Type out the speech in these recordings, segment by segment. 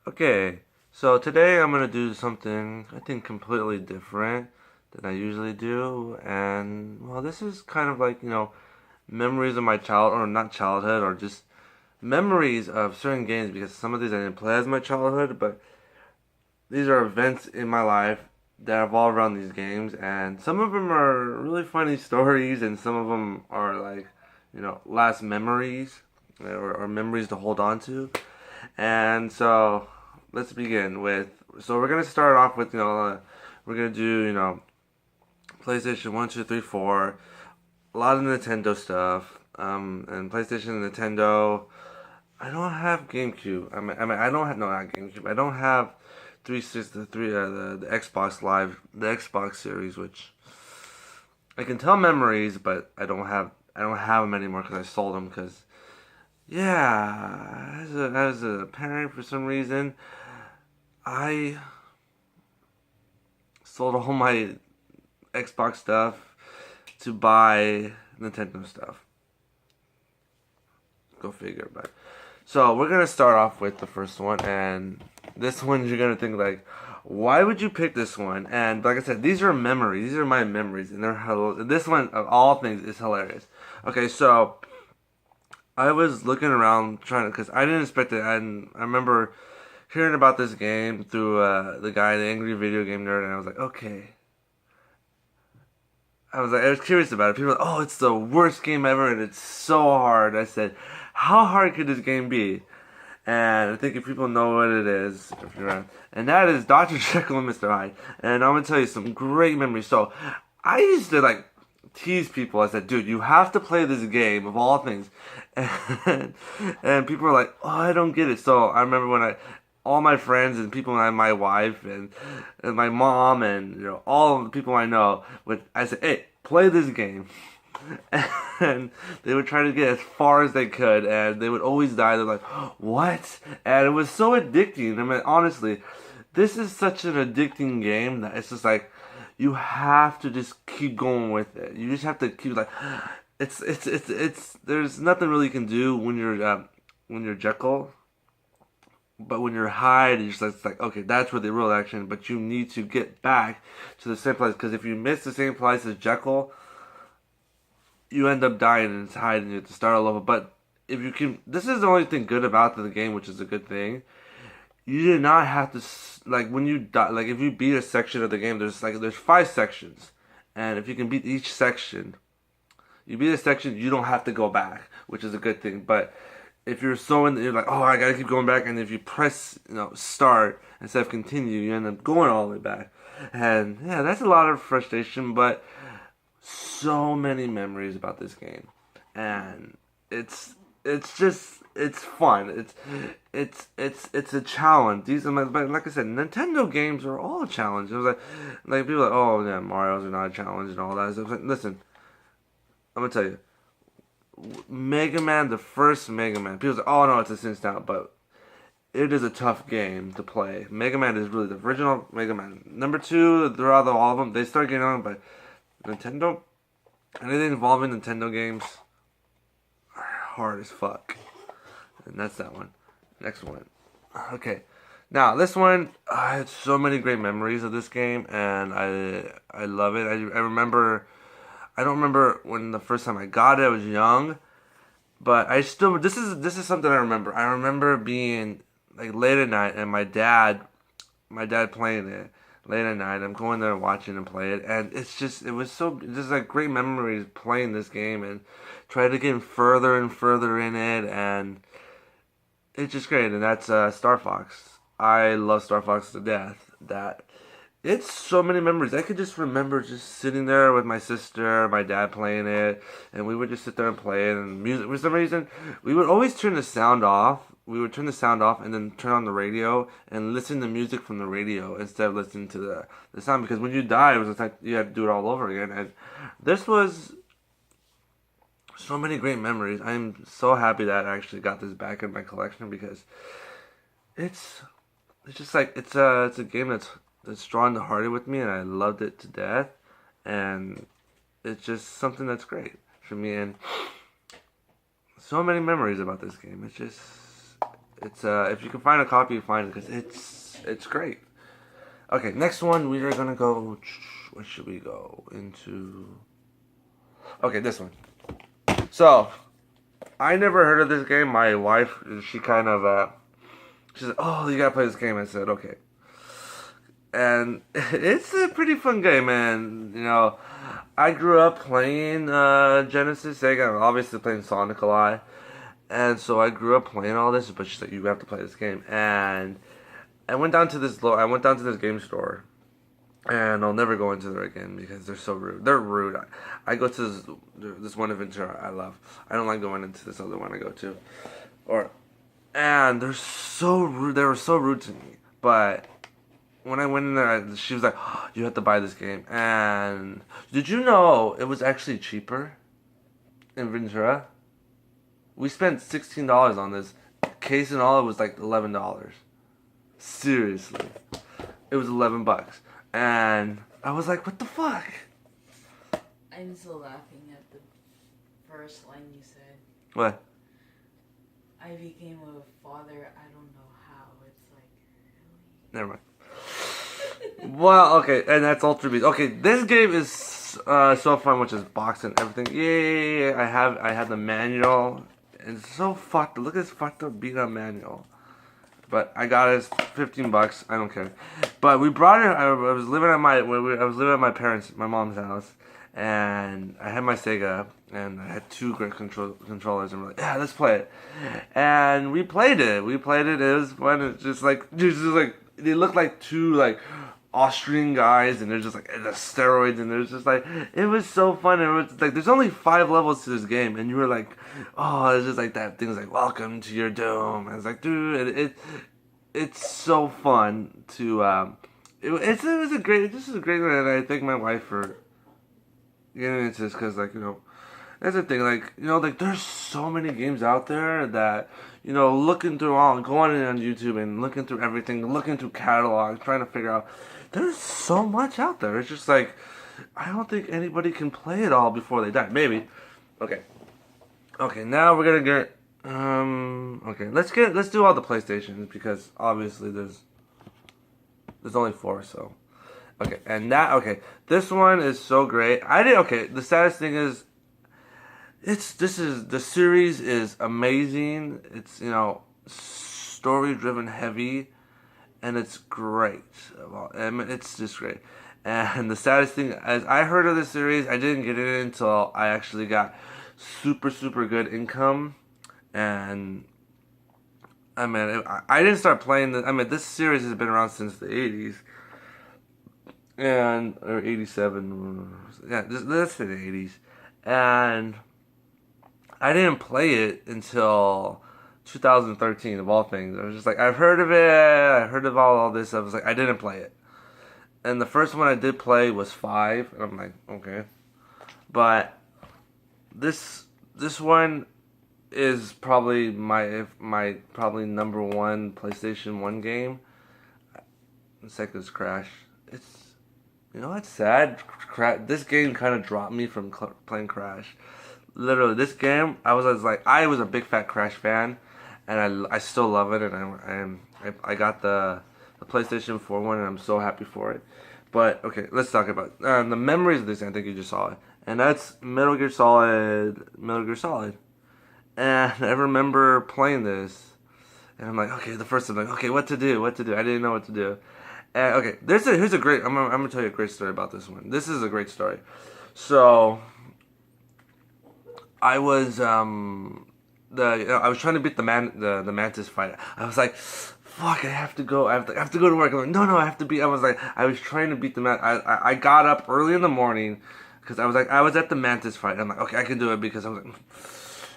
Okay, so today I'm gonna do something I think completely different than I usually do, and well, this is kind of like, memories of my or not childhood, or just memories of certain games because some of these I didn't play as my childhood, but these are events in my life that revolve around these games, and some of them are really funny stories, and some of them are like, last memories or memories to hold on to. And so let's begin with. So we're gonna start off with we're gonna do PlayStation 1, 2, 3, 4, a lot of Nintendo stuff. And PlayStation and Nintendo. I don't have GameCube. I mean I don't have no not GameCube. I don't have 360 the Xbox Live the Xbox series, which I can tell memories, but I don't have them anymore because I sold them because yeah, as a parent, for some reason, I sold all my Xbox stuff to buy Nintendo stuff. Go figure. But so we're gonna start off with the first one, and this one you're gonna think like, why would you pick this one? And like I said, these are memories. These are my memories, and this one of all things is hilarious. Okay, so I was looking around trying to, because I didn't expect it. And I remember hearing about this game through the guy, the Angry Video Game Nerd, and I was like, okay. I was curious about it. People were like, oh, it's the worst game ever, and it's so hard. I said, how hard could this game be? And I think if people know what it is, if you're around, and that is Dr. Jekyll and Mr. Hyde. And I'm gonna tell you some great memories. So I used to like tease people. I said, dude, you have to play this game of all things. And people were like, oh, I don't get it. So I remember when all my friends and people, and my wife and my mom and all of the people I know I said, hey, play this game. And they would try to get as far as they could, and they would always die. They're like, what? And it was so addicting. I mean, honestly, this is such an addicting game that it's just like you have to just keep going with it. You just have to keep like it's there's nothing really you can do when you're Jekyll. But when you're Hyde, it's like, okay, that's where the real action. But you need to get back to the same place, because if you miss the same place as Jekyll, you end up dying and it's Hyde, and you have to start all over. But if you can, this is the only thing good about the game, which is a good thing. You do not have to like when you die. Like if you beat a section of the game, there's 5 sections, and if you can beat each section, you beat a section, you don't have to go back, which is a good thing. But if you're you're like, oh, I gotta keep going back, and if you press, start instead of continue, you end up going all the way back. And yeah, that's a lot of frustration, but so many memories about this game, and it's fun. It's a challenge. But like I said, Nintendo games are all a challenge. It was like people are like, oh yeah, Mario's are not a challenge and all that. So like, listen, I'm gonna tell you. Mega Man, the first Mega Man. People say, "Oh no, it's a Sin down," but it is a tough game to play. Mega Man is really the original Mega Man. Number two, throughout all of them, they start getting on, but Nintendo, anything involving Nintendo games are hard as fuck. And that's that one. Next one. Okay. Now this one, I had so many great memories of this game, and I love it. I remember. I don't remember when the first time I got it. I was young, but I still this is something I remember. I remember being like late at night and my dad playing it late at night. I'm going there watching him play it, and it was just like great memories playing this game and trying to get further and further in it, and it's just great. And that's Star Fox. I love Star Fox to death. That it's so many memories. I could just remember just sitting there with my sister, my dad playing it, and we would just sit there and play it. And music, for some reason, we would always turn the sound off. We would turn the sound off and then turn on the radio and listen to music from the radio instead of listening to the sound. Because when you die, it was like you had to do it all over again. And this was so many great memories. I'm so happy that I actually got this back in my collection, because it's it's just like it's a game that's drawn the heart with me, and I loved it to death, and it's just something that's great for me, and so many memories about this game. It's if you can find a copy, find it because it's great. Okay, next one we are gonna go. What should we go into? Okay, this one. So I never heard of this game. My wife, she kind of she said, "Oh, you gotta play this game." I said, "Okay." And it's a pretty fun game, man. You know, I grew up playing Genesis, Sega, and obviously playing Sonic a lot. And so I grew up playing all this, but she's like, "You have to play this game." And I went down to this game store, and I'll never go into there again because they're so rude. They're rude. I go to this one adventure I love. I don't like going into this other one I go to, and they're so rude. They were so rude to me. But when I went in there, she was like, "Oh, you have to buy this game." And did you know it was actually cheaper in Ventura? We spent $16 on this. Case and all, it was like $11. Seriously. It was $11. And I was like, what the fuck? I'm still laughing at the first line you said. What? I became a father, I don't know how. It's like, really? Never mind. Well, okay, and that's Ultra Beast. Okay, this game is so fun, which is boxing and everything. Yay! I have the manual. It's so fucked. Look at this fucked up beat up manual. But I got it. It's $15. I don't care. But we brought it. I was living at my parents, my mom's house, and I had my Sega, and I had two great controllers, and we're like, yeah, let's play it. And we played it. It was fun. It's just like they look like two like Austrian guys, and they're just like the steroids, and there's just like it was so fun. And it was like there's only 5 levels to this game, and you were like, oh, it's just like that thing's like welcome to your doom. And it's like, dude, it's so fun to this is a great one, and I thank my wife for getting into this because like that's the thing, like like there's so many games out there that looking through going in on YouTube and looking through everything, looking through catalogs, trying to figure out. There's so much out there. It's just like I don't think anybody can play it all before they die. Maybe. Okay. Now we're gonna get. Let's do all the PlayStations because obviously there's only 4. So. Okay. This one is so great. The saddest thing is. The series is amazing. It's story driven heavy. And it's great. I mean, it's just great. And the saddest thing, as I heard of this series, I didn't get it until I actually got super, super good income. And, I mean, I didn't start playing this series has been around since the 80s. Or 87. Yeah, let's say the 80s. And I didn't play it until 2013 of all things. I was just like, I've heard of it. I heard of all this. I was like, I didn't play it. And the first one I did play was 5, and I'm like, okay. But this one is probably my probably number 1 PlayStation 1 game. The second is Crash. It's it's sad. This game kind of dropped me from playing Crash. Literally, this game I was a big fat Crash fan. And I still love it, and I got the PlayStation 4 one, and I'm so happy for it. But okay, let's talk about the memories of this. I think you just saw it, and that's Metal Gear Solid. And I remember playing this, and I'm like, okay, the first time, like, okay, what to do? I didn't know what to do. And okay, here's a great. I'm gonna tell you a great story about this one. This is a great story. So I was I was trying to beat the mantis fight. I was like, fuck, I have to go. I have to go to work. I'm like, no, I have to beat. I was trying to beat the man. I got up early in the morning because I was at the mantis fight. I'm like, okay, I can do it because I was like,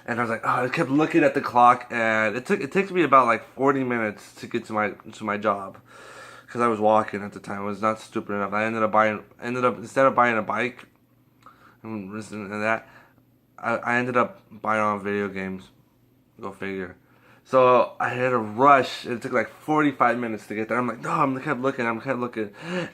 and I was like, oh, I kept looking at the clock, and it takes me about like 40 minutes to get to my job because I was walking at the time. I was not stupid enough. I ended up instead of buying a bike and listening to that, I ended up buying on video games. Go figure. So I had a rush. It took like 45 minutes to get there. I'm like, no, I kept looking.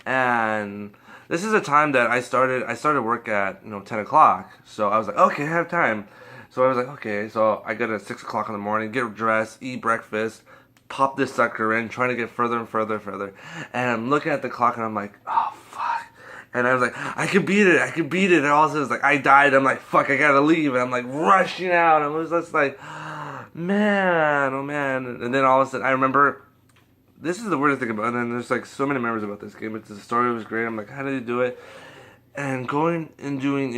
And this is a time that I started work at 10 o'clock. So I was like, okay, I have time. So I was like, okay. So I get at 6 o'clock in the morning, get dressed, eat breakfast, pop this sucker in, trying to get further and further and further. And I'm looking at the clock and I'm like, oh fuck. And I was like, I can beat it, I can beat it. And also it's like, I died. I'm like, fuck, I gotta leave. And I'm like rushing out. And I was just like, man, oh man. And then all of a sudden, I remember, this is the weirdest thing about it. And then there's like so many memories about this game. But the story was great. I'm like, how did you do it? And going and doing,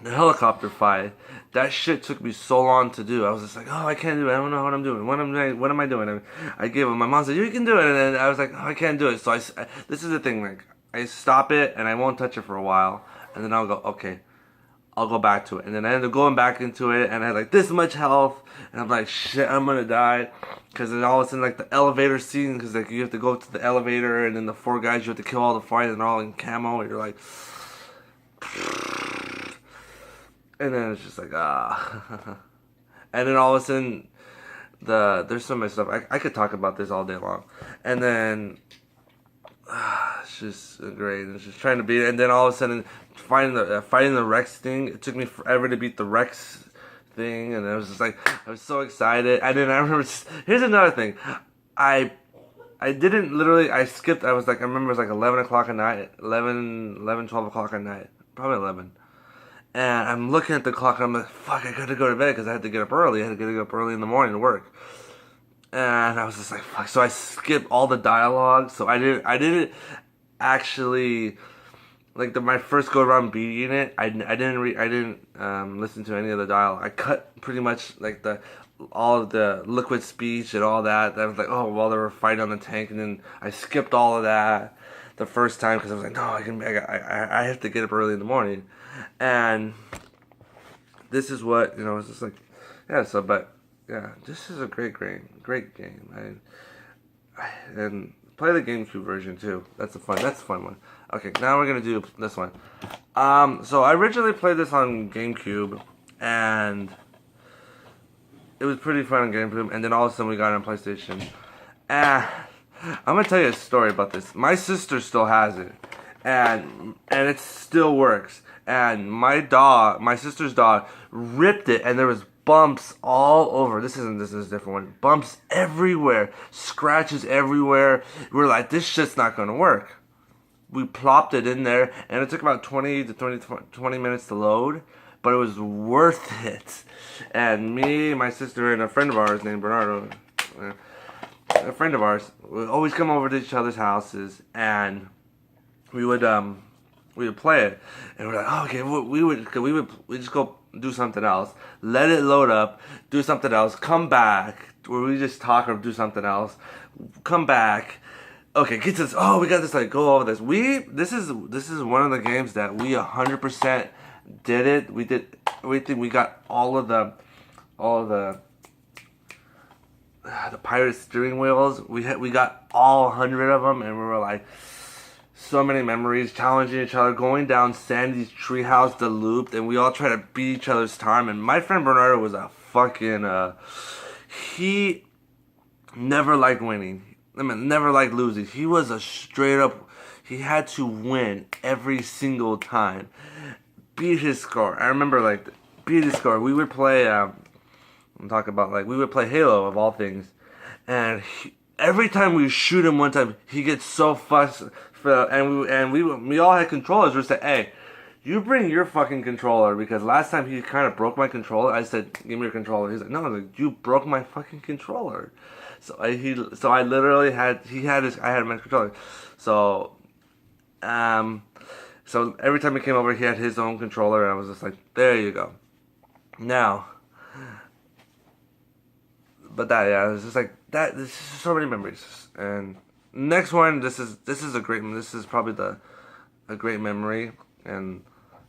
the helicopter fight, that shit took me so long to do. I was just like, oh, I can't do it. I don't know what I'm doing. What am I doing? I gave up. My mom said, you can do it. And then I was like, oh, I can't do it. So this is the thing, like, I stop it and I won't touch it for a while. And then I'll go, okay, I'll go back to it. And then I ended up going back into it and I had like this much health. And I'm like, shit, I'm gonna die. Because then all of a sudden, like, the elevator scene, because like you have to go to the elevator and then the 4 guys, you have to kill all the 5 and they're all in camo. And you're like, and then it's just like, ah. And then all of a sudden, there's so much stuff. I could talk about this all day long. And then, it's just great. It's just trying to beat it. And then all of a sudden, fighting the Rex thing, it took me forever to beat the Rex thing. And I was just like, I was so excited. And then I remember, here's another thing. I didn't literally, I skipped, I remember it was like 11 o'clock at night, 12 o'clock at night. Probably 11. And I'm looking at the clock and I'm like, fuck, I gotta go to bed because I had to get up early. I had to get up early in the morning to work. And I was just like, fuck. So I skipped all the dialogue. So I didn't actually, like, my first go around beating it, I didn't listen to any of the dialogue. I cut pretty much like all of the liquid speech and all that. I was like, oh, while they were fighting on the tank, and then I skipped all of that the first time because I was like, no, I have to get up early in the morning. And this is what, it's just like, yeah, so, but, yeah, this is a great game. And play the GameCube version, too. That's a fun one. Okay, now we're gonna do this one. So I originally played this on GameCube, and it was pretty fun on GameCube, and then all of a sudden we got it on PlayStation. And I'm gonna tell you a story about this. My sister still has it, and it still works. And my sister's dog ripped it, and there was bumps all over. This is a different one. Bumps everywhere, scratches everywhere. We're like, this shit's not gonna work. We plopped it in there, and it took about 20 minutes to load, but it was worth it. And me, my sister, and a friend of ours named Bernardo, a friend of ours, would always come over to each other's houses, and we would play it, and we're like, oh, okay, we just go do something else, let it load up, do something else, come back, where we just talk or do something else, come back, okay, get this, oh, we got this, like, go over this. This is one of the games that we 100% did it. We did everything. We got all of the pirate steering wheels. We got all 100 of them, and we were like, so many memories, challenging each other, going down Sandy's treehouse, the loop, and we all try to beat each other's time. And my friend Bernardo was a fucking, he never liked winning. I mean, never liked losing. He was a straight up, he had to win every single time. Beat his score. I remember, like, beat his score. We would play, I'm talking about, like, we would play Halo, of all things. And every time we shoot him one time, he gets so fussed. And we all had controllers. We said, hey, you bring your fucking controller, because last time he kind of broke my controller. I said, give me your controller. He's like, no, like, you broke my fucking controller. So I literally had I had my controller. So so every time he came over, he had his own controller, and I was just like, there you go. Now, but that, yeah, it was just like that. There's just so many memories. And next one, this is a great. This is probably a great memory, and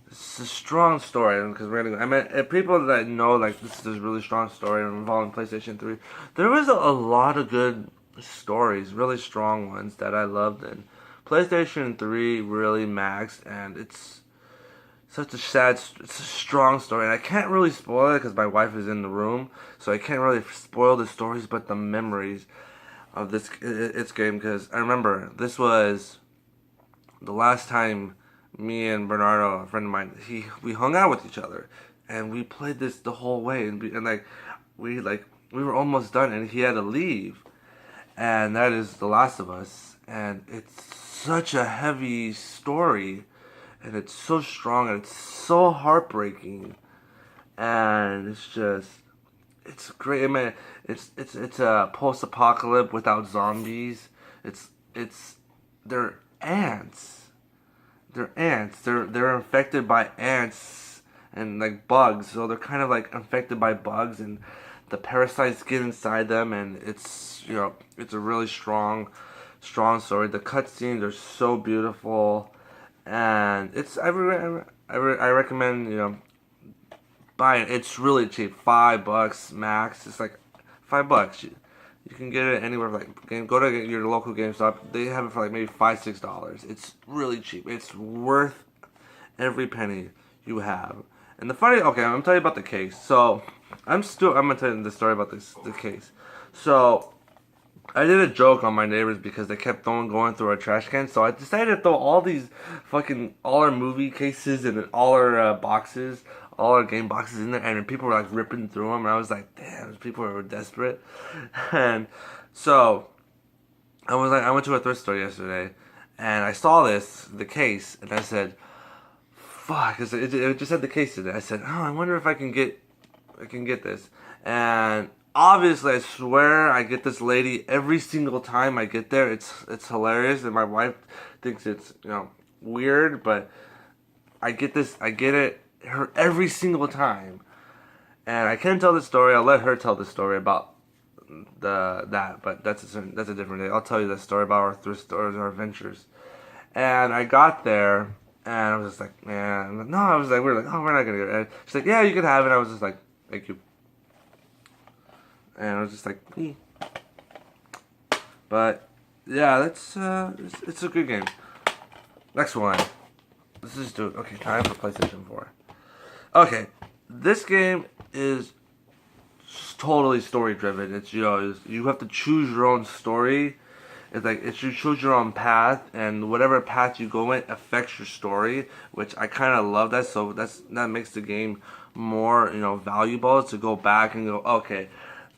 it's a strong story. Because I mean, people that know, like, this is a really strong story involving PlayStation 3. There was a lot of good stories, really strong ones that I loved, and PlayStation 3 really maxed, and it's such it's a strong story, and I can't really spoil it because my wife is in the room, so I can't really spoil the stories, but the memories of its game, because I remember this was the last time me and Bernardo, a friend of mine, we hung out with each other, and we played this the whole way, and we were almost done, and he had to leave, and that is The Last of Us, and it's such a heavy story, and it's so strong, and it's so heartbreaking, and it's great. I mean, it's a post-apocalypse without zombies. It's they're ants. They're ants. They're infected by ants and like bugs. So they're kind of like infected by bugs, and the parasites get inside them, and it's a really strong story. The cutscenes are so beautiful, and I recommend buy it. It's really cheap, $5 max. It's like $5. You can get it anywhere. Go to your local GameStop. They have it for like maybe $5-6. It's really cheap. It's worth every penny you have. And okay, I'm gonna tell you about the case. So I'm gonna tell you the story about the case. So I did a joke on my neighbors because they kept going through our trash can. So I decided to throw all our movie cases and all our all our game boxes in there, and people were like ripping through them, and I was like, damn, people were desperate. And so I went to a thrift store yesterday, and I saw the case, and I said, fuck, it just had the case in it. I said, oh, I wonder if I can get this. And obviously, I swear, I get this lady every single time I get there. It's hilarious, and my wife thinks it's weird, but I get it her every single time. And I can't tell the story. I'll let her tell the story about but that's a different day. I'll tell you the story about our thrift stores, our adventures. And I got there, and I was just like, man, no, I was like, we're not gonna get it. And she's like, yeah, you can have it. I was just like, thank you. And I was just like, But yeah, that's it's a good game. Next one. Let's just do it. Okay, time for PlayStation 4. Okay, this game is totally story driven. It's you have to choose your own story. You choose your own path, and whatever path you go in affects your story, which I kind of love that. So that makes the game more valuable to go back and go, okay,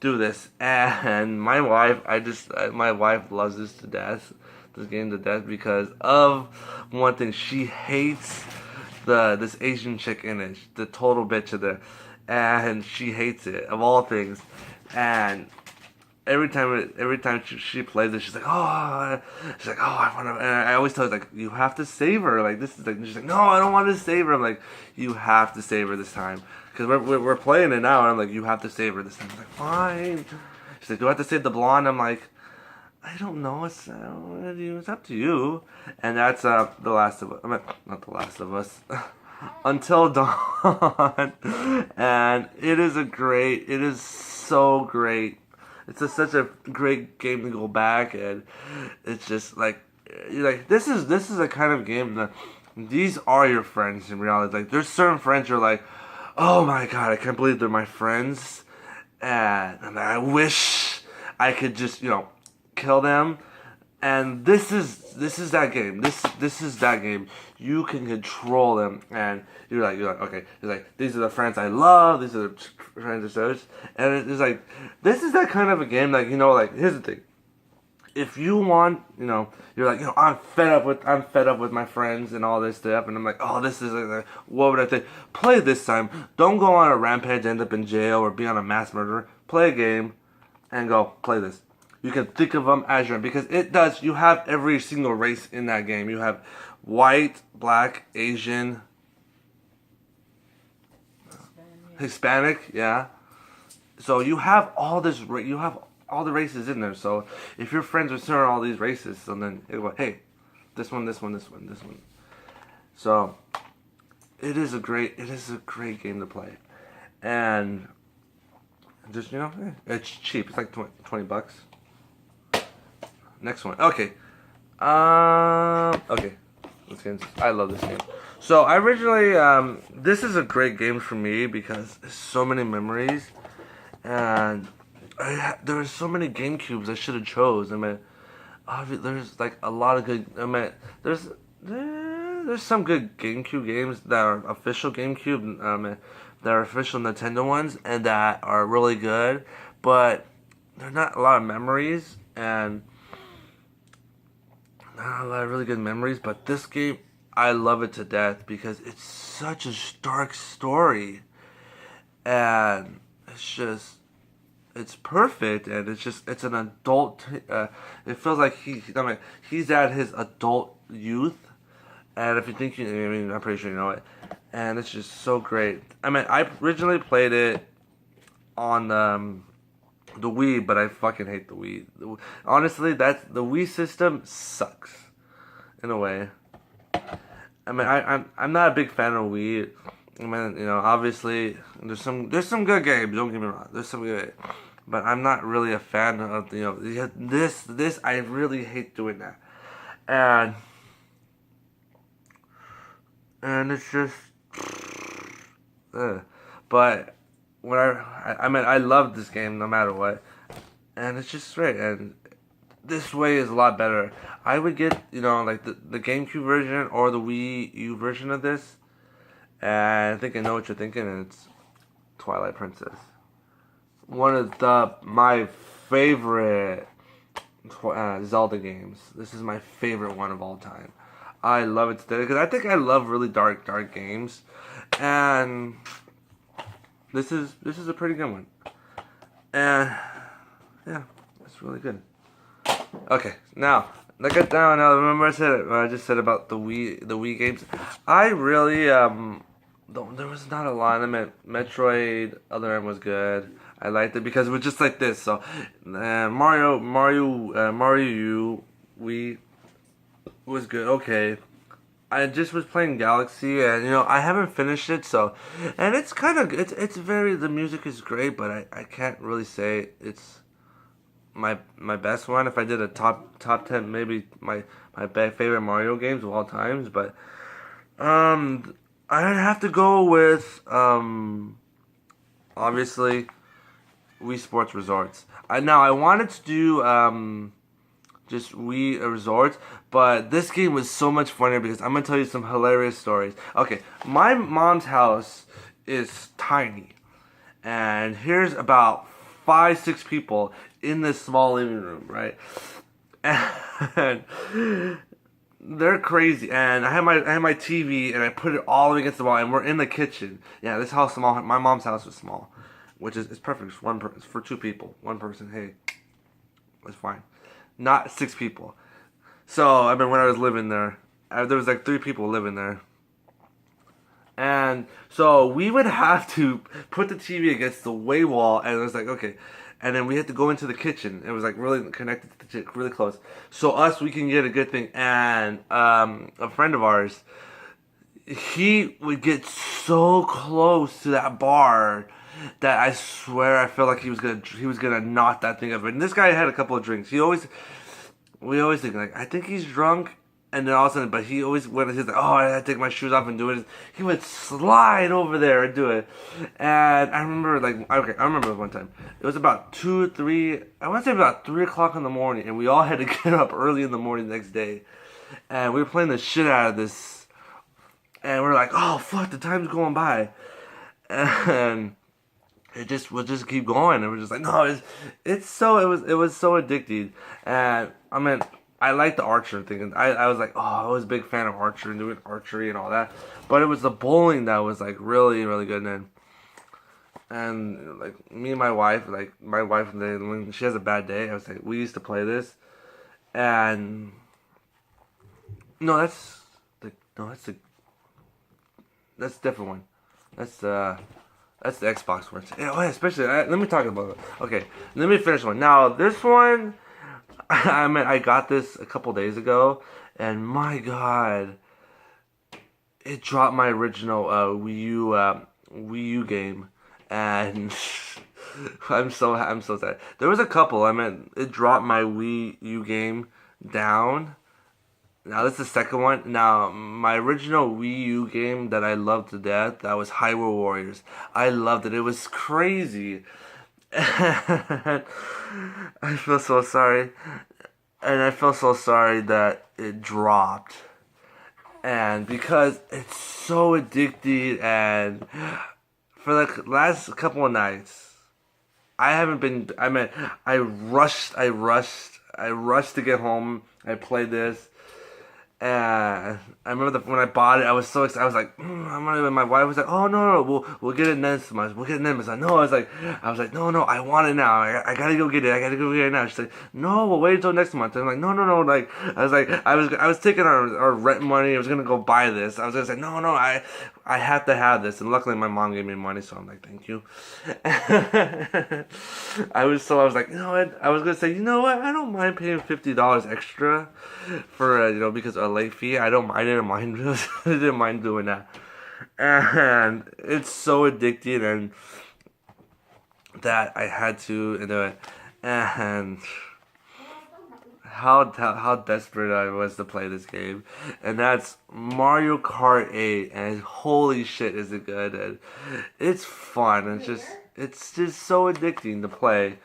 do this. And my wife loves this game to death because of one thing. She hates this Asian chick in it, the total bitch of there, and she hates it of all things. And every time she plays it, she's like, I want to. And I always tell her, like, you have to save her. Like, this is like, she's like, no, I don't want to save her. I'm like, you have to save her this time because we're playing it now. And I'm like, you have to save her this time. I'm like, fine. She's like, do I have to save the blonde? I'm like, I don't know. It's up to you. And that's The Last of Us. I mean, not The Last of Us. Until Dawn. And it is so great. It's such a great game to go back, and it's just like you're like, this is a kind of game that these are your friends in reality. Like, there's certain friends you're like, oh my god, I can't believe they're my friends, and I wish I could just kill them. And this is that game. This is that game. You can control them, and you're like okay. It's like, these are the friends I love. These are the friends of such. And it's like, this is that kind of a game. Like, here's the thing. If you want, you're like, I'm fed up with my friends and all this stuff, and I'm like, oh, this is like, what would I think? Play this time. Don't go on a rampage, end up in jail, or be on a mass murder. Play a game, and go play this. You can think of them as your, because you have every single race in that game. You have white, black, Asian, Hispanic, yeah. So you have all the races in there. So if you're friends with all these races, so then it go, hey, this one. So it is a great game to play, and just it's cheap. It's like $20. Next one. Okay. Okay. I love this game. So I originally, this is a great game for me because there's so many memories, and there are so many GameCubes I should have chose. I mean, there's like a lot of good. I mean, there's some good GameCube games that are official GameCube, that are official Nintendo ones, and that are really good. but there are not a lot of memories and not a lot of really good memories. But this game, I love it to death because it's such a dark story, and it's just it's perfect, and it's an adult. It feels like he's at his adult youth, and if you think I mean, I'm pretty sure you know it, and it's just so great. I mean, I originally played it on the Wii, but I fucking hate the Wii. Honestly, the Wii system sucks in a way. I mean, I'm not a big fan of Wii. I mean, obviously there's some good games. Don't get me wrong. There's some good, but I'm not really a fan of this. I really hate doing that, and it's just, but when I mean I love this game no matter what, and it's just great. And this way is a lot better. I would get like the GameCube version or the Wii U version of this, and I think I know what you're thinking. And it's Twilight Princess, one of my favorite Zelda games. This is my favorite one of all time. I love it today because I think I love really dark games, and this is a pretty good one. And yeah, it's really good. Okay, now look at now. Remember I just said about the Wii games. I really there was not a lot. I mean, Metroid Other M was good. I liked it because it was just like this. So Mario U Wii was good. Okay. I just was playing Galaxy, and I haven't finished it, so, and it's kind of it's very, the music is great, but I can't really say it's my best one. If I did a top 10, maybe my favorite Mario games of all times, but I'd have to go with obviously Wii Sports Resorts. I wanted to do just Wii Resorts, but this game was so much funnier because I'm gonna tell you some hilarious stories. Okay, my mom's house is tiny, and here's about 5-6 people in this small living room, right? And they're crazy. And I have my TV, and I put it all against the wall, and we're in the kitchen. Yeah, this is how small my mom's house was small, which is it's perfect for 2 people. One person, hey, it's fine. Not 6 people. So, I mean, when I was living there, there was like 3 people living there. And so we would have to put the TV against the way wall, and it was like, okay. And then we had to go into the kitchen. It was like really connected to the kitchen, really close. So we can get a good thing. And a friend of ours, he would get so close to that bar that I swear I felt like he was gonna knock that thing over. And this guy had a couple of drinks. We always think like, I think he's drunk, and then all of a sudden, but he always he's like, oh, I had to take my shoes off and do it. He would slide over there and do it. And I remember I remember one time. It was about 3 o'clock in the morning, and we all had to get up early in the morning the next day, and we were playing the shit out of this, and we are like, oh fuck, the time's going by, and we'll just keep going, and we're just like, no, it was so addicting. And I mean, I like the archer thing, and I was like, oh, I was a big fan of archery and doing archery and all that, but it was the bowling that was like really, really good. And like me and my wife, when she has a bad day, I was like, we used to play this, and no, that's a different one. That's the Xbox one. Yeah, especially, let me talk about it. Okay, let me finish one. Now, this one, I mean, I got this a couple days ago, and my God, it dropped my original Wii U game, and I'm so sad. There was a couple. I mean, it dropped my Wii U game down. Now this is the second one. Now my original Wii U game that I loved to death, that was Hyrule Warriors. I loved it. It was crazy. I feel so sorry. And I feel so sorry that it dropped. And because it's so addicting, and for the last couple of nights, I haven't been. I mean, I rushed to get home. I played this, and I remember when I bought it, I was so excited. I was like, I'm gonna. My wife was like, "Oh no, we'll get it next month. We'll get it next month." No, I was like, no, no, I want it now. I gotta go get it. I gotta go get it now. She's like, no, we'll wait until next month. And I'm like, no, no, no. Like, I was taking our rent money. I was gonna go buy this. I was gonna say, no, no, I have to have this. And luckily, my mom gave me money, so I'm like, thank you. I was like, you know what? I was gonna say, you know what? I don't mind paying $50 extra for because a late fee. I didn't mind. I didn't mind doing that, and it's so addicting, and that I had to do it, and how desperate I was to play this game, and that's Mario Kart 8, and holy shit, is it good? And it's fun. It's just so addicting to play.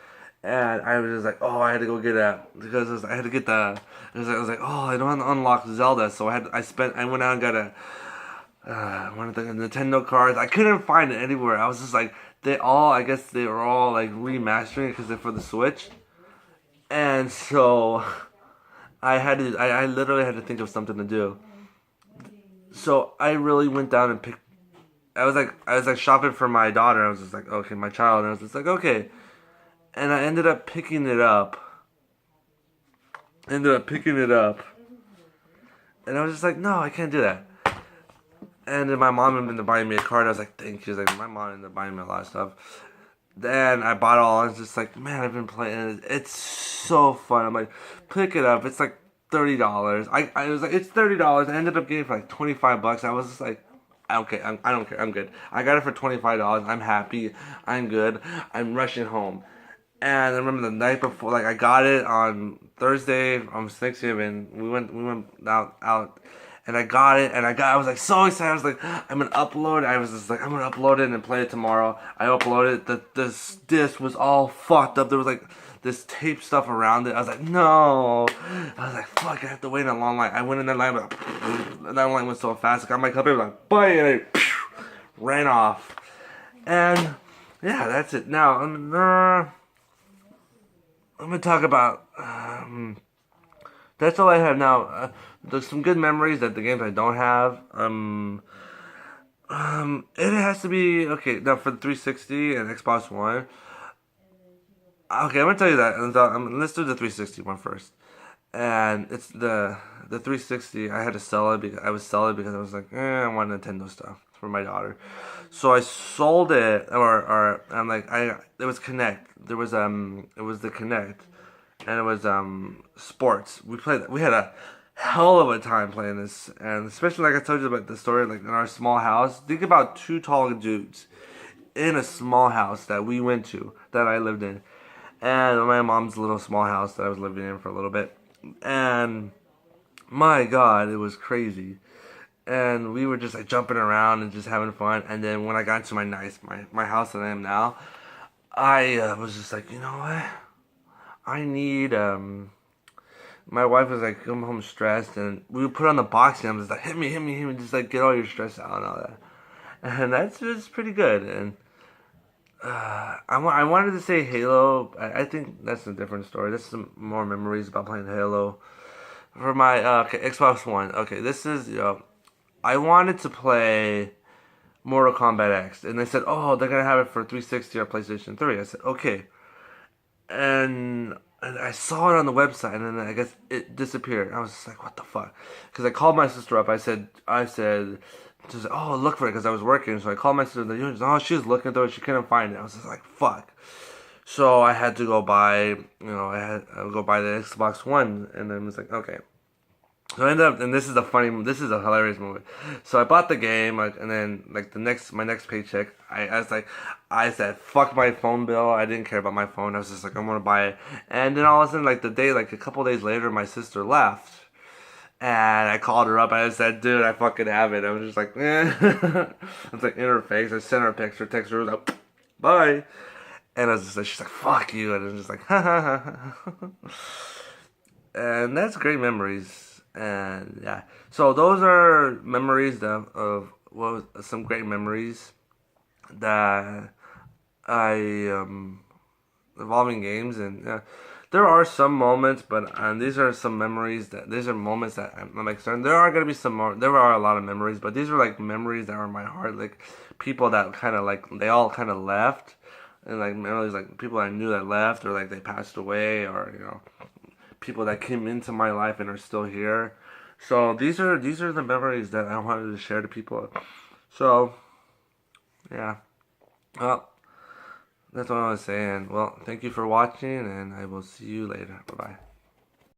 And I was just like, oh, I had to go get that because I had to get the. I was like, oh, I don't unlock Zelda, so I went out and got a one of the Nintendo cards. I couldn't find it anywhere. I was just like, I guess they were all like remastering it because they're for the Switch, and so I literally had to think of something to do. So I really went down and picked. I was like shopping for my daughter. I was just like, okay, my child, and I was just like, okay, and I ended up picking it up. And I was just like, no, I can't do that. And then my mom ended up buying me a card. I was like, thank you. She's like, my mom ended up buying me a lot of stuff. Then I bought it all. I was just like, man, I've been playing it. It's so fun. I'm like, pick it up. It's like $30. I was like, it's $30. I ended up getting it for like $25. I was just like, okay, I don't care. I'm good. I got it for $25. I'm happy. I'm good. I'm rushing home. And I remember the night before, like I got it on Thursday on Thanksgiving. We went out, and I got it, and I was like so excited. I was like, I'm gonna upload. I was just like, I'm gonna upload it and play it tomorrow. I uploaded it. This disc was all fucked up. There was like this tape stuff around it. I was like, no. I was like, fuck. I have to wait in a long line. I went in that line, but that line went so fast. I got my cup. It was like, bye, and I ran off. And yeah, that's it. Now, I'm gonna talk about. That's all I have now. There's some good memories that the games I don't have. It has to be okay. Now for the 360 and Xbox One. Okay, I'm gonna tell you that. Let's do the 360 one first. And it's the 360. I had to sell it because I was like, I want Nintendo stuff for my daughter. So I sold it, or I'm like, it was Connect. It was the Connect, and it was sports. We had a hell of a time playing this, and especially like I told you about the story, like in our small house. Think about two tall dudes in a small house that we went to, that I lived in, and my mom's little small house that I was living in for a little bit, and my God, it was crazy. And we were just like jumping around and just having fun. And then when I got into my house that I am now, I was just like, you know what? I need My wife was like, come home stressed, and we would put on the boxing. I was like, hit me, just like get all your stress out and all that. And that's just pretty good. And I wanted to say Halo. I think that's a different story. That's some more memories about playing Halo. For my okay, Xbox One. Okay, this is I wanted to play Mortal Kombat X, and they said, "Oh, they're gonna have it for 360 or PlayStation 3." I said, "Okay," and I saw it on the website, and then I guess it disappeared. I was just like, "What the fuck?" Because I called my sister up. I said, just oh, look for it because I was working. So I called my sister. And oh, she was looking through it. She couldn't find it. I was just like, "Fuck." So I had to go buy, I would go buy the Xbox One, and then it was like, okay. So I ended up, and this is a hilarious moment. So I bought the game, and then like my next paycheck, I said, fuck my phone bill. I didn't care about my phone. I was just like, I'm gonna buy it. And then all of a sudden, like a couple days later, my sister left. And I called her up and I said, dude, I fucking have it. I was just like, eh. I was like in her face. I sent her a picture, text her, I was like, bye. And I was just like, she's like, fuck you. And I was just like, ha ha ha. And that's great memories. And yeah. So those are memories some great memories that I evolving games, and there are some moments, but these are some memories that these are moments that I'm excited. There are gonna be some more. There are a lot of memories, but these are like memories that are in my heart, like people that kind of like they all kind of left, and like memories like people I knew that left or like they passed away, or people that came into my life and are still here. So these are the memories that I wanted to share to people. So yeah, well, that's what I was saying. Well, thank you for watching, and I will see you later. Bye bye.